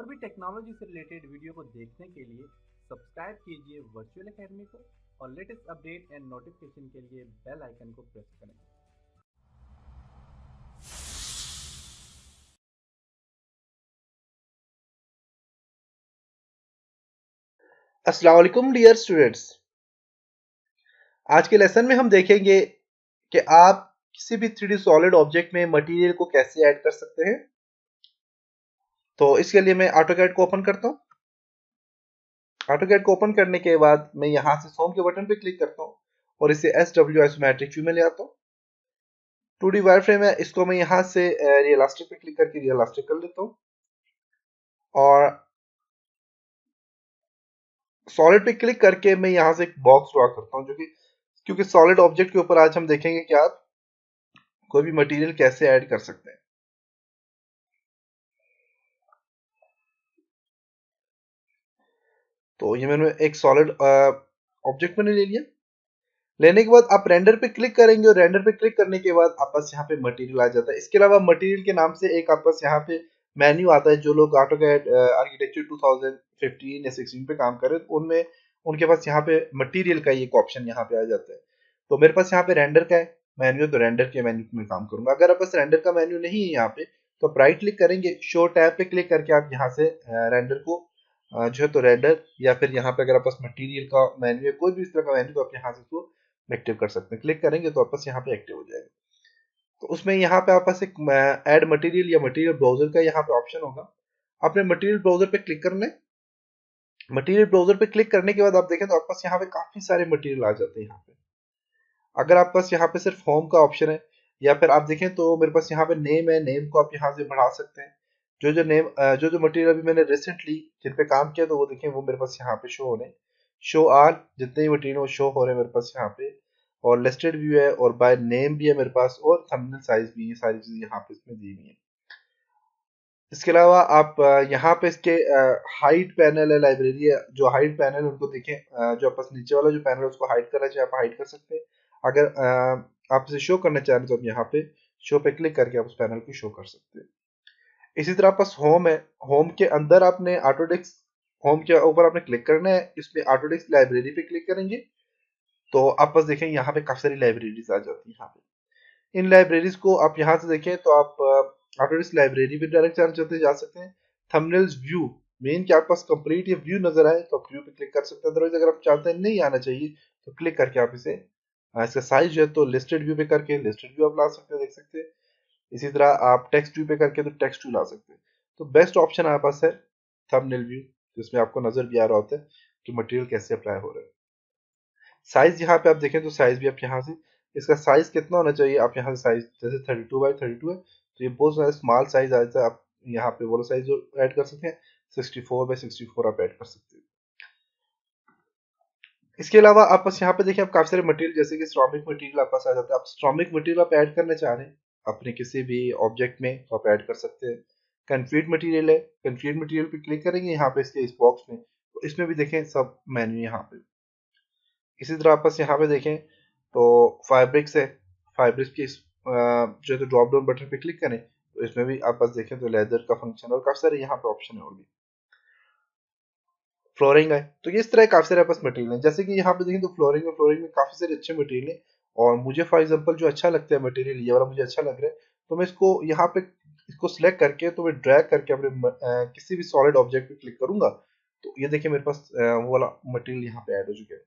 और भी टेक्नोलॉजी से रिलेटेड वीडियो को देखने के लिए सब्सक्राइब कीजिए वर्चुअल एकेडमी को और लेटेस्ट अपडेट एंड नोटिफिकेशन के लिए बेल आइकन को प्रेस करें। अस्सलाम वालेकुम डियर स्टूडेंट्स। आज के लेसन में हम देखेंगे कि आप किसी भी 3D सॉलिड ऑब्जेक्ट में मटेरियल को कैसे ऐड कर सकते हैं। तो इसके लिए मैं ऑटोकैड को ओपन करता हूं। ऑटोकैड को ओपन करने के बाद मैं यहां से होम के बटन पे क्लिक करता हूं और इसे SW आइसोमेट्रिक व्यू में ले आता हूं। 2D वायर फ्रेम है, इसको मैं यहां से रियलिस्टिक पे क्लिक करके रियलिस्टिक कर लेता हूं और सॉलिड पे क्लिक करके मैं यहां से एक बॉक्स ड्रॉ करता हूं, जो कि क्योंकि सॉलिड ऑब्जेक्ट के ऊपर आज हम देखेंगे कि आप कोई भी मटेरियल कैसे ऐड कर सकते हैं। तो ये मैंने एक सॉलिड ऑब्जेक्ट मैंने ले लिया। लेने के बाद आप रेंडर पे क्लिक करेंगे और रेंडर पे क्लिक करने के बाद आप पास यहाँ पे मटेरियल आ जाता है। इसके अलावा मटेरियल के नाम से एक आप पास यहाँ पे मेन्यू आता है। जो लोग ऑटोकैड आर्किटेक्चर 2015 या 16 पे काम कर रहे हैं तो उनमें उनके पास यहाँ पे मटेरियल का एक ऑप्शन यहाँ पे आ जाता है। तो मेरे पास यहाँ पे रेंडर का है मेन्यू, तो रेंडर के मेन्यू में काम करूंगा। अगर आप पास रेंडर का मेन्यू नहीं है यहाँ पे तो आप राइट क्लिक करेंगे, शो टैब पे क्लिक करके आप यहाँ से रेंडर को जो है तो रेंडर, या फिर यहाँ पे अगर आप पास मटेरियल का मेन्यू है, कोई भी इस तरह का मेन्यू, तो आप यहाँ से इसको एक्टिव कर सकते हैं। क्लिक करेंगे तो आपस यहाँ पे एक्टिव हो जाएगा। तो उसमें यहाँ पे आपस एक ऐड मटेरियल या मटेरियल ब्राउजर का यहाँ पे ऑप्शन होगा। आपने मटेरियल ब्राउजर पे क्लिक करना है। मटेरियल ब्राउजर पे क्लिक करने के बाद आप देखें तो आपके पास यहाँ पे काफी सारे मटेरियल आ जाते हैं। यहाँ पे अगर आपके पास यहाँ पे सिर्फ होम का ऑप्शन है, या फिर आप देखें तो मेरे पास यहाँ पे नेम है, नेम को आप यहाँ से बढ़ा सकते हैं। जो मटेरियल अभी मैंने रिसेंटली जिन पे काम किया तो वो देखें वो मेरे पास यहाँ पे शो हो रहे हैं। शो आल जितने भी मटेरियल वो शो हो रहे हैं मेरे पास यहाँ पे, और लिस्टेड व्यू है और बाय नेम भी है मेरे पास, और थंबनेल साइज भी, ये सारी चीजें यहाँ पे इसमें दी हुई है। इसके अलावा आप यहाँ पे इसके हाइड पैनल है, लाइब्रेरी है। जो हाइड पैनल उनको देखें, जो आपस नीचे वाला जो पैनल है उसको हाइड करना चाहिए, आप हाइड कर सकते हैं। अगर आप इसे शो करना चाह रहे हैं तो आप यहाँ पे शो पे क्लिक करके आप उस पैनल को शो कर सकते हैं। इसी तरह पास होम है। होम के अंदर आपने ऑटोडेस्क, होम के ऊपर आपने क्लिक करना है, इसमें ऑटोडेस्क लाइब्रेरी पे क्लिक करेंगे तो आप बस देखें यहाँ पे काफी सारी लाइब्रेरीज आ जाती है। यहाँ पे इन लाइब्रेरीज को आप यहाँ से देखें तो आप ऑटोडेस्क लाइब्रेरी पे डायरेक्ट जा सकते हैं। थंबनेल्स व्यू मेन कि आपके पास कंप्लीट ये व्यू नजर आए तो आप व्यू पे क्लिक कर सकते हैं। अदरवाइज अगर आप चाहते हैं नहीं आना चाहिए तो क्लिक करके आप इसे इसका साइज जो है तो लिस्टेड व्यू पे करके लिस्टेड व्यू आप ला सकते हैं, देख सकते हैं। इसी तरह आप टेक्स्ट व्यू पे करके तो टेक्स्ट व्यू ला सकते हैं। तो बेस्ट ऑप्शन आपके पास है थंबनेल व्यू, जिसमें आपको नजर भी आ रहा होता है कि मटेरियल कैसे अप्लाई हो रहा है। साइज यहाँ पे आप देखें तो साइज भी आप यहाँ से, इसका साइज कितना होना चाहिए आप यहाँ से साइज, जैसे 32x32 है तो ये बहुत सारा स्मॉल साइज आ जाता है। आप यहाँ पे वो साइज ऐड कर सकते हैं, 64x64 आप ऐड कर सकते हैं। इसके अलावा आप बस यहाँ पे देखिए, आप काफी सारे मटेरियल जैसे कि स्ट्रॉमिक मटेरियल आप पास आ जाता है। आप स्ट्रॉमिक मटेरियल आप ऐड करना चाह रहे हैं अपने किसी भी ऑब्जेक्ट में तो आप ऐड कर सकते हैं। कंक्रीट मटेरियल है, कंक्रीट मटेरियल पे क्लिक करेंगे यहाँ पे इसके इस बॉक्स में, तो इसमें भी देखें सब मेन्यू यहाँ पे। इसी तरह आप बस यहाँ पे देखें तो फैब्रिक्स है, फैब्रिक्स की जो है तो ड्रॉप डाउन बटन पे क्लिक करें तो इसमें भी आप बस देखें तो लेदर का फंक्शन और काफी सारे यहाँ पे ऑप्शन है। और भी फ्लोरिंग है, तो ये इस तरह काफी सारे आपस मटेरियल है। जैसे कि यहाँ पे देखें तो फ्लोरिंग में काफी सारे अच्छे मटेरियल है। और मुझे फॉर एग्जांपल जो अच्छा लगता है मटेरियल, ये वाला मुझे अच्छा लग रहा है, तो मैं इसको यहाँ पे इसको सिलेक्ट करके तो मैं ड्रैग करके अपने किसी भी सॉलिड ऑब्जेक्ट पे क्लिक करूंगा तो ये देखिए मेरे पास वो वाला मटेरियल यहाँ पे ऐड हो चुका है।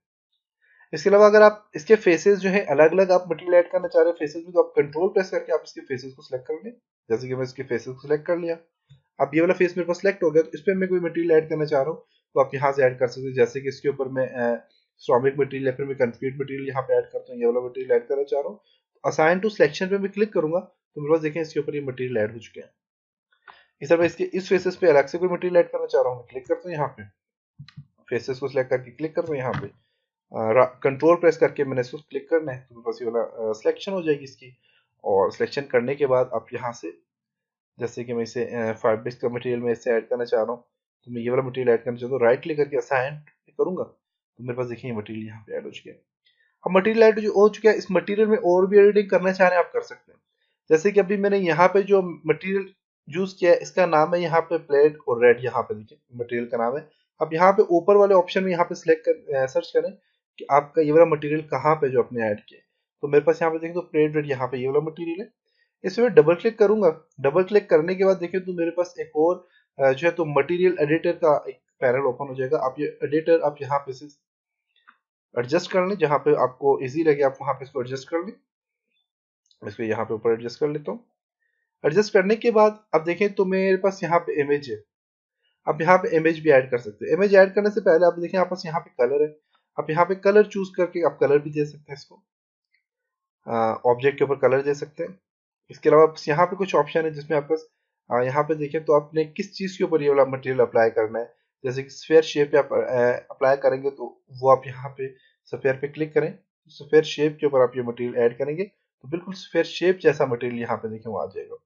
इसके अलावा अगर आप इसके फेसेस जो है अलग अलग आप मटेरियल ऐड करना चाह रहे हैं फेसेस में, तो आप कंट्रोल प्रेस करके आप इसके फेसेस को सिलेक्ट कर लें। जैसे कि मैं इसके फेसेस को सिलेक्ट कर लिया, अब ये वाला फेस मेरे पास सिलेक्ट हो गया, तो इस पर मैं कोई मटेरियल ऐड करना चाह रहा हूँ तो आप यहाँ से ऐड कर सकते हैं। जैसे कि इसके ऊपर मैं स्ट्रॉमिक मटेरियल या फिर मैं कंक्रीट मटेरियल यहाँ पे ऐड करता हूँ, ये वाला मटेरियल ऐड करना चाह रहा हूँ। असाइन टू सिलेक्शन पे मैं क्लिक करूंगा तो मेरे पास देखें इसके ऊपर ये मटेरियल ऐड हो चुके हैं। इस तरह इसके इस फेसेस पे अलग से कोई मटेरियल ऐड करना चाह रहा हूँ, क्लिक करता हूँ यहाँ पे, फेसेस को सिलेक्ट करके क्लिक करता हूँ यहाँ पे, कंट्रोल प्रेस करके मैंने इसको क्लिक करना है तो मेरे पास ये वाला सिलेक्शन हो जाएगी इसकी। और सिलेक्शन करने के बाद आप यहाँ से, जैसे कि मैं इसे फैब्रिक्स का मटेरियल में इसे ऐड करना चाह रहा हूँ तो मैं ये वाला मटेरियल ऐड करना चाहता हूँ, राइट क्लिक करके असाइन करूंगा तो मेरे पास देखिए ये मटेरियल यहाँ पे ऐड हो चुका है। अब मटेरियल ऐड हो चुका है, इस मटेरियल में और भी एडिटिंग करना चाह रहे हैं आप कर सकते हैं। जैसे कि अभी मैंने यहाँ पे जो मटेरियल यूज किया है, इसका नाम है यहाँ पे प्लेट और रेड, यहाँ पे देखिए मटेरियल का नाम है। अब यहाँ पे ऊपर वाले ऑप्शन में यहाँ पे सिलेक्ट कर सर्च करें कि आपका ये वाला मटेरियल कहाँ पे जो आपने ऐड किया है। तो मेरे पास यहाँ पे देखें तो प्लेट रेड यहाँ पे ये वाला मटेरियल है। इसमें डबल क्लिक करूंगा। डबल क्लिक करने के बाद देखिए तो मेरे पास एक और जो है तो मटेरियल एडिटर का एक पैनल ओपन हो जाएगा। आप ये एडिटर आप यहाँ पे से एडजस्ट कर लें, जहाँ पे आपको इजी लगे आप वहाँ पे इसको एडजस्ट कर लें। इसको यहाँ पे ऊपर एडजस्ट कर लेता हूँ। एडजस्ट करने के बाद अब देखें तो मेरे पास यहाँ पे इमेज है। आप यहाँ पे इमेज भी ऐड कर सकते हैं। इमेज ऐड करने से पहले आप देखें आपके पास यहाँ पे कलर है। आप यहाँ पे कलर चूज करके आप कलर भी दे सकते हैं, इसको ऑब्जेक्ट के ऊपर कलर दे सकते हैं। इसके अलावा यहाँ पे कुछ ऑप्शन है जिसमें आपके पास यहाँ पे देखें तो आपने किस चीज के ऊपर ये वाला मटेरियल अप्लाई करना है। जैसे कि स्फेयर शेप पे आप अप्लाई करेंगे तो वो आप यहाँ पे स्फेयर पे क्लिक करें, स्फेयर शेप के ऊपर आप ये मटेरियल ऐड करेंगे तो बिल्कुल स्फेयर शेप जैसा मटेरियल यहाँ पे देखें वो आ जाएगा।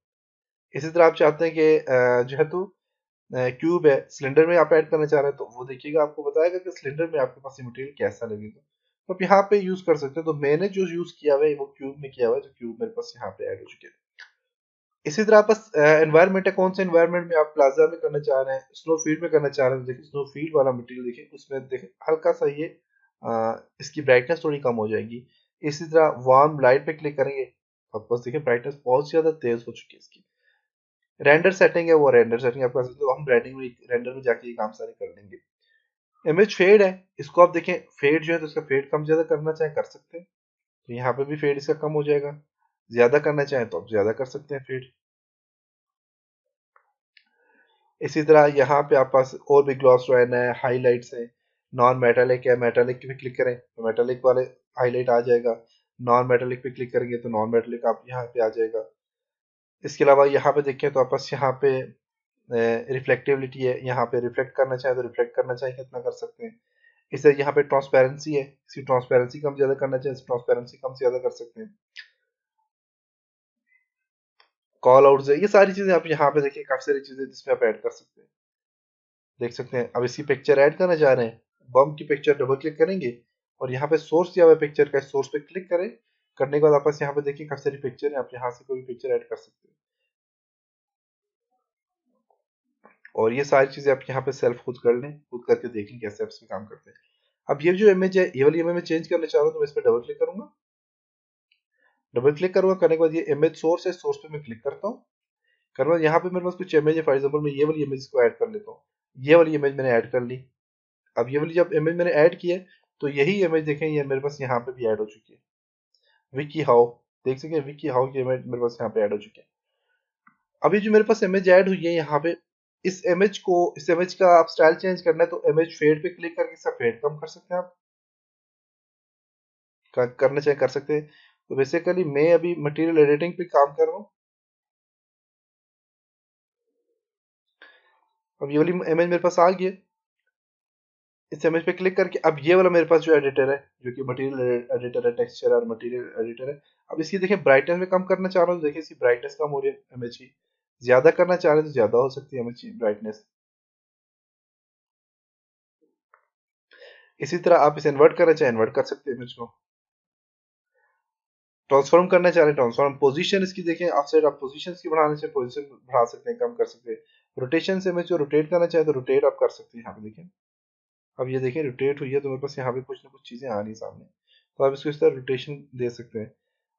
इसी तरह आप चाहते हैं कि जो है तो क्यूब है, सिलेंडर में आप ऐड करना चाह रहे हैं तो वो देखिएगा आपको बताएगा कि सिलेंडर में आपके पास ये मटेरियल कैसा लगेगा, तो आप यहाँ पे यूज कर सकते हैं। तो मैंने जो यूज किया हुआ है वो क्यूब में किया हुआ है, तो क्यूब मेरे पास यहाँ पे ऐड हो चुके हैं। इसी तरह आपस एनवायरमेंट है, कौन से एनवायरमेंट में आप प्लाजा में करना चाह रहे हैं, स्नो फील्ड में करना चाह रहे हैं, देखिए स्नो फील्ड वाला मटेरियल देखिए उसमें देखिए हल्का सा ये इसकी ब्राइटनेस थोड़ी कम हो जाएगी। इसी तरह वार्म लाइट पे क्लिक करेंगे तो आपको देखिए ब्राइटनेस बहुत ज्यादा तेज हो चुकी है इसकी। रेंडर सेटिंग है, वो रेंडर सेटिंग आप कर सकते हो, हम रेंडर में जाके ये काम सारे कर लेंगे। इमेज फेड है, इसको आप देखें फेड जो है तो इसका फेड कम ज्यादा करना चाहे कर सकते हैं, तो यहाँ पे भी फेड इसका कम हो जाएगा। ज्यादा करना चाहें तो आप ज्यादा कर सकते हैं फेड। इसी तरह यहाँ पे आप पास और भी ग्लॉस लाइन है, हाईलाइट्स है, नॉन मेटालिक है, मेटालिक पे क्लिक करें तो मेटालिक वाले हाईलाइट आ जाएगा। नॉन मेटालिक पे क्लिक करेंगे तो नॉन मेटालिक आप यहाँ पे आ जाएगा। इसके अलावा यहाँ पे देखें तो आप पास यहाँ पे रिफ्लेक्टिविटी है, यहाँ पे रिफ्लेक्ट करना चाहे तो रिफ्लेक्ट करना चाहे कितना कर सकते हैं। इससे यहाँ पे ट्रांसपेरेंसी है, इसकी ट्रांसपेरेंसी कम ज्यादा करना चाहे ट्रांसपेरेंसी कम ज्यादा कर सकते हैं। कॉल आउट है, ये सारी चीजें आप यहाँ पे देखिए काफी सारी चीजें जिसमें आप ऐड कर सकते हैं, देख सकते हैं। अब इसकी पिक्चर ऐड करना चाह रहे हैं, बम की पिक्चर डबल क्लिक करेंगे और यहाँ पे सोर्स दिया हुआ है पिक्चर का, सोर्स पे क्लिक करें। करने के बाद आपस यहाँ पे देखिए काफी सारी पिक्चर है, आप यहाँ से कोई पिक्चर ऐड कर सकते हैं। और ये सारी चीजें आप यहाँ पे सेल्फ खुद कर लें, खुद करके देख लें कैसे आप इसमें काम करते हैं। अब ये जो इमेज है ये वाली इमेज में चेंज करना चाह रहा हूँ तो मैं इस पर डबल क्लिक करूंगा। डबल क्लिक करूंगा, करने के बाद ये इमेज सोर्स है, सोर्स पे मैं क्लिक करता हूँ। करने बाद यहाँ पे मेरे पास कुछ इमेज है, फॉर एग्जाम्पल मैं ये वाली इमेज को ऐड कर लेता हूँ। ये वाली इमेज मैंने ऐड कर ली। अब ये वाली जब इमेज मैंने ऐड की है तो यही इमेज देखें ये मेरे पास यहाँ पे भी ऐड हो चुकी है। विकी हाउ, देख सकते हैं विकी हाउ की इमेज मेरे पास यहाँ पे ऐड हो चुकी है। अभी जो मेरे पास इमेज ऐड हुई है यहाँ पे, इस इमेज का आप स्टाइल चेंज करना है तो इमेज फेड पे क्लिक करके इसका फेड कम कर सकते हैं आप, करना चाहे कर सकते हैं। तो बेसिकली मैं अभी मटेरियल एडिटिंग पे काम कर रहा हूँ। अब ये वाली इमेज मेरे पास आ गई है, इस इमेज पे क्लिक करके अब ये वाला मेरे पास जो एडिटर है जो कि मटेरियल एडिटर है, टेक्सचर और मटेरियल एडिटर है। अब इसकी देखिए ब्राइटनेस में कम करना चाह रहा हूँ, देखिए इसकी ब्राइटनेस कम हो रही है इमेज की। ज्यादा करना चाह रहे हैं तो ज्यादा हो सकती है इमेज की ब्राइटनेस। इसी तरह आप इसे इन्वर्ट करना चाहें इन्वर्ट कर सकते हैं इमेज को। ट्रांसफॉर्म करना चाह रहे हैं ट्रांसफॉर्म, पोजीशन इसकी देखें ऑफसेट, आप पोजीशन की बढ़ाना चाहें पोजीशन बढ़ा सकते हैं, कम कर सकते हैं। रोटेशन से इमेज को रोटेट करना चाहे तो रोटेट आप कर सकते हैं। यहाँ पे देखें अब ये देखें रोटेट हुई है तो मेरे पास यहाँ पे कुछ ना कुछ चीजें आ रही सामने, तो आप इसको इस तरह रोटेशन दे सकते हैं।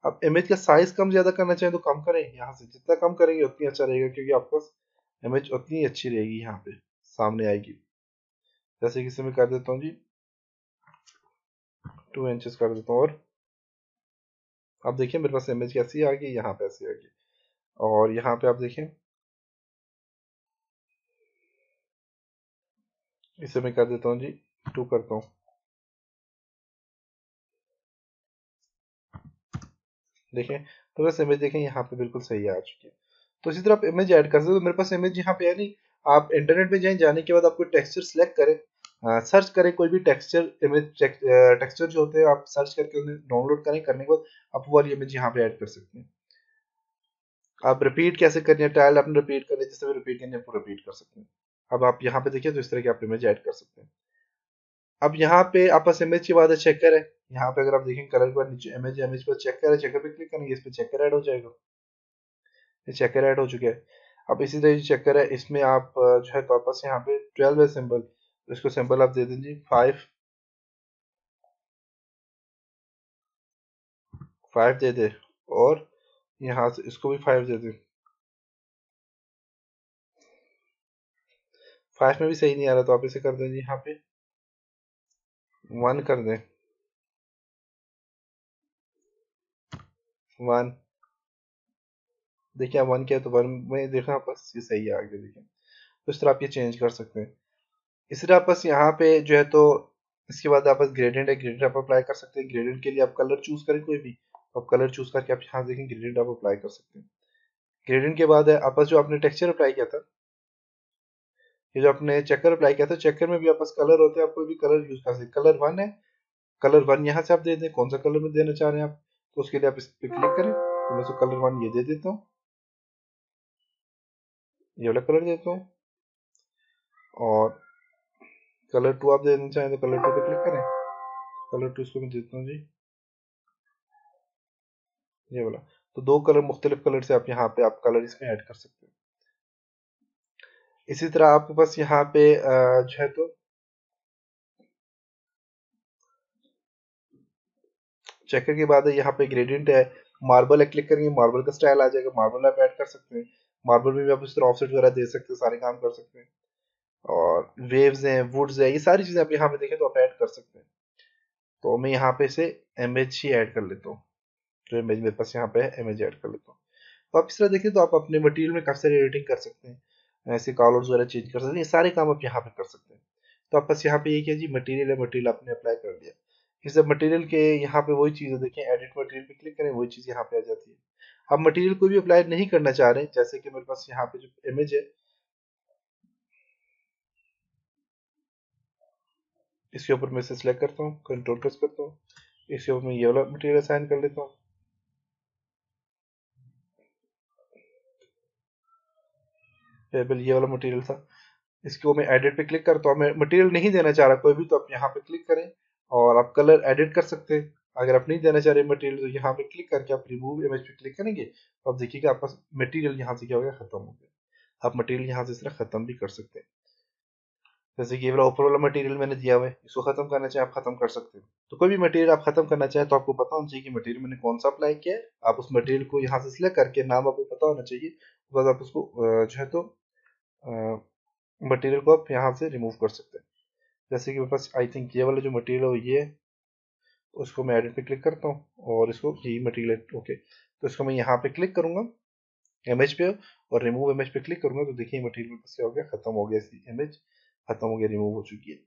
अब इमेज का साइज कम ज्यादा करना चाहें तो कम करें, यहाँ से जितना कम करेंगे उतनी अच्छा रहेगा क्योंकि आपके पास इमेज उतनी अच्छी रहेगी, यहाँ पे सामने आएगी। जैसे कि इसे मैं कर देता हूँ जी 2 इंचेस कर देता हूँ, और अब देखिए मेरे पास इमेज कैसी आ गई, यहाँ पे ऐसी आ गई। और यहाँ पे आप देखें इसे मैं कर देता हूँ जी 2 करता हूँ, देखें तो बस इमेज देखें यहाँ पे बिल्कुल सही आ चुकी है। तो इसी तरह आप इमेज ऐड कर सकते हो। तो मेरे पास इमेज यहाँ पे है नहीं, आप इंटरनेट पे जाएं, जाने के बाद आपको टेक्सचर सेलेक्ट करें, सर्च करें कोई भी टेक्सचर इमेज टेक्सचर जो होते हैं आप सर्च करके उन्हें डाउनलोड करें, करने के बाद आप वो वाली इमेज यहाँ पे ऐड कर सकते हैं। आप रिपीट कैसे करनी है, टाइल आपने रिपीट करनी है, जिससे भी रिपीट करनी है वो रिपीट कर सकते हैं। अब आप यहाँ पे देखिए तो इस तरह की आप इमेज ऐड कर सकते हैं। अब यहाँ पे आपस इमेज की बात है चेकर है, यहाँ पे अगर आप देखें कलर पर नीचे इमेज पर चेकर है, चेकर पे क्लिक करेंगे इस पे चेकर ऐड हो जाएगा, ये चेकर ऐड हो चुका है। अब इसी तरह जो चेकर है इसमें आप जो है तो आपस यहाँ पे 12 है सिंबल, तो इसको सिंबल आप दे दीजिए 5 दे दे, और यहाँ से इसको भी 5 दे दे। 5 में भी सही नहीं आ रहा तो आप इसे कर दें यहाँ पे 1 कर दें, 1। देखिए 1 किया तो 1 में देखा बस ये सही आ गया। देखिए तो इस तरह आप ये चेंज कर सकते हैं। इस तरह आप बस यहाँ पे जो है तो इसके बाद आप बस ग्रेडियंट है, ग्रेडियंट आप अप्लाई कर सकते हैं। ग्रेडियंट के लिए आप कलर चूज करें कोई भी, आप कलर चूज करके आप यहाँ देखें ग्रेडियंट आप अप्लाई कर सकते हैं। ग्रेडियंट के बाद है आपस जो आपने टेक्सचर अप्लाई किया था, ये जो आपने चेकर अप्लाई किया था, चेकर में भी आपस कलर होते हैं, आप कोई भी कलर यूज कर सकते हैं। कलर 1 है, कलर 1 यहाँ से आप दे दें, कौन सा कलर में देना चाह रहे हैं आप, तो उसके लिए आप इस पे क्लिक करें। तो मैं कलर 1 ये दे देता हूँ, ये वाला कलर देता हूँ, और कलर 2 आप देना चाहें तो कलर 2 पे क्लिक करें, कलर 2 इसको मैं देता हूँ जी, ये वाला। तो 2 कलर मुख्तलिफ कलर से आप यहाँ पे आप कलर इसमें ऐड कर सकते हैं। इसी तरह आपके पास यहाँ पे जो है तो चेकर के बाद है यहाँ पे ग्रेडियंट है, मार्बल है, क्लिक करेंगे मार्बल का स्टाइल आ जाएगा, मार्बल आप ऐड कर सकते हैं। मार्बल में भी आप इस तरह ऑफसेट वगैरह दे सकते हैं, सारे काम कर सकते हैं। और वेव्स हैं, वुड्स है, ये सारी चीजें आप यहाँ पे देखें तो आप ऐड कर सकते हैं। तो मैं यहाँ पे से इमेज ही ऐड कर लेता हूँ, जो इमेज मेरे पास यहाँ पे है इमेज ऐड कर लेता हूँ। तो आप इस तरह देखें तो आप अपने मटेरियल में काफी सारी एडिटिंग कर सकते हैं, ऐसे कलर्स वगैरह चेंज कर सकते हैं, ये सारे काम आप यहाँ पे कर सकते हैं। तो आप बस यहाँ पे ये किया जी मटेरियल है, मटेरियल आपने अप्लाई कर दिया। इस मटेरियल के यहाँ पे वही चीज़ है, देखें एडिट मटेरियल पे क्लिक करें, वही चीज़ यहाँ पे आ जाती है। आप मटेरियल कोई भी अप्लाई नहीं करना चाह रहे हैं, जैसे कि मेरे पास यहाँ पे जो इमेज है, इसके ऊपर मैं इसे सिलेक्ट करता हूँ, कंट्रोल प्रेस करता हूँ, इसके ऊपर मैं ये वाला मटेरियल असाइन कर लेता हूँ, टेबल ये वाला मटेरियल था। इसको मैं एडिट पे क्लिक करता हूँ, मैं मटेरियल नहीं देना चाह रहा कोई भी, तो आप यहाँ पे क्लिक करें और आप कलर एडिट कर सकते हैं। अगर आप नहीं देना चाह रहे मटेरियल, तो यहाँ पे क्लिक करके आप रिमूव इमेज पे क्लिक करेंगे, तो आप देखिएगा आपका मटेरियल यहाँ से क्या हो गया, खत्म हो गया। आप मटेरियल यहाँ से इस तरह खत्म भी कर सकते हैं। जैसे कि ये वाला ऊपर वाला मटेरियल मैंने दिया हुआ है, इसको खत्म करना चाहे आप खत्म कर सकते हैं। तो कोई भी मटेरियल आप खत्म करना चाहे तो आपको पता होना चाहिए कि मटेरियल मैंने कौन सा अप्लाई किया है। आप उस मटेरियल को यहाँ से सिलेक्ट करके नाम आपको पता होना चाहिए, उसके बाद आप उसको जो है तो मटेरियल को आप यहाँ से रिमूव कर सकते हैं। जैसे कि मेरे पास आई थिंक ये वाला जो मटेरियल है वो ये है, उसको मैं एडिट पे क्लिक करता हूँ और इसको यही मटेरियल है, ओके। तो इसको मैं यहाँ पे क्लिक करूंगा इमेज पे, और रिमूव इमेज पे क्लिक करूंगा, तो देखिए मटेरियल मेरे पास क्या हो गया, खत्म हो गया, इसकी इमेज खत्म हो गया, रिमूव हो चुकी है।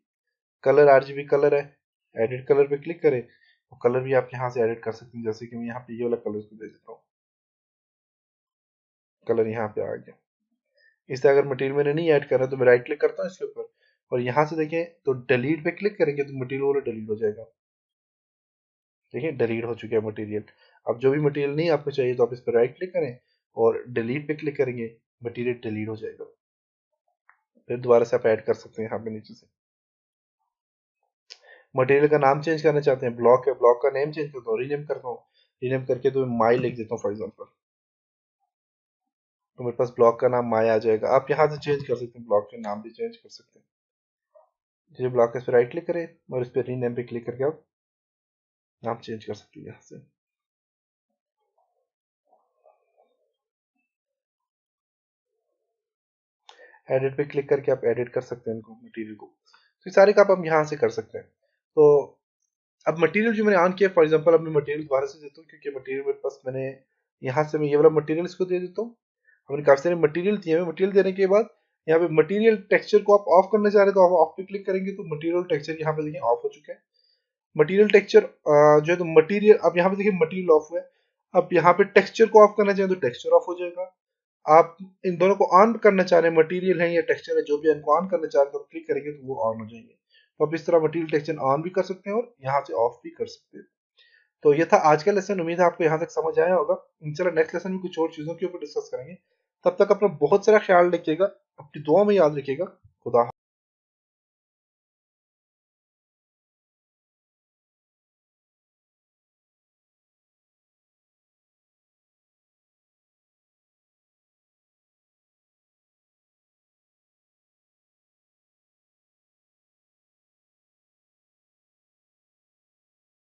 कलर आरजीबी कलर है, एडिट कलर पे क्लिक करें, तो कलर भी आप यहाँ से एडिट कर सकते हैं। जैसे कि मैं यहाँ पे ये वाला कलर इसको दे देता हूँ, कलर यहाँ पे आ गया। इस तरह अगर मटेरियल मैंने नहीं ऐड करना तो मैं राइट क्लिक करता हूँ इसके ऊपर, और यहाँ से देखें तो डिलीट पे क्लिक करेंगे तो मटेरियल वाला डिलीट हो जाएगा। देखिए डिलीट हो चुका है मटेरियल। अब जो भी मटेरियल नहीं आपको चाहिए तो आप इस पर राइट क्लिक करें और डिलीट पे क्लिक करेंगे, मटेरियल डिलीट हो जाएगा। फिर दोबारा से आप ऐड कर सकते हैं यहाँ पे नीचे से। मटेरियल का नाम चेंज करना चाहते हैं, ब्लॉक है, ब्लॉक का नेम चेंज करता हूँ, रीनेम करता हूँ, रीनेम करके तो माई लिख देता हूँ फॉर एग्जाम्पल, तो मेरे पास ब्लॉक का नाम माया आ जाएगा। आप यहाँ से चेंज कर सकते हैं, ब्लॉक के नाम भी चेंज कर सकते हैं। जो ब्लॉक है इस पर राइट क्लिक करें और इस पर रीनेम पे क्लिक करके आप नाम चेंज कर सकते हैं यहाँ से। एडिट पे क्लिक करके आप एडिट कर सकते हैं इनको, मटेरियल को। तो ये सारे काम आप यहाँ से कर सकते हैं। तो अब मटेरियल जो मैंने ऑन किया, फॉर एग्जांपल अब मैं मटेरियल दोबारा से देता हूँ, क्योंकि मटेरियल मेरे पास मैंने यहाँ से मैं ये वाला मटेरियल इसको दे देता हूँ। हमने काफी सारे मटेरियल दिए हैं, मटेरियल देने के बाद यहाँ पे मटेरियल टेक्सचर को आप ऑफ करना चाह रहे हैं तो आप ऑफ पे क्लिक करेंगे, तो मटेरियल टेक्सचर यहाँ पे देखिए ऑफ हो चुका है। मटेरियल टेक्सचर जो है तो मटेरियल, अब यहाँ पे देखिए मटेरियल ऑफ हुआ है। अब यहाँ पे टेक्सचर को ऑफ करना चाहें तो टेक्सचर ऑफ हो जाएगा। आप इन दोनों को ऑन करना चाह रहे हैं, मटेरियल है या टेक्सचर है, जो भी इनको ऑन करना चाह रहे हैं तो क्लिक करेंगे तो वो ऑन हो जाएंगे। तो आप इस तरह मटेरियल टेक्सचर ऑन भी कर सकते हैं और यहाँ से ऑफ भी कर सकते हैं। तो ये था आज का लेसन, उम्मीद है आपको यहाँ तक समझ आया होगा। इंशाल्लाह नेक्स्ट लेसन में कुछ और चीजों के ऊपर डिस्कस करेंगे। तब तक अपना बहुत सारा ख्याल रखिएगा, अपनी दुआ में याद रखिएगा। खुदा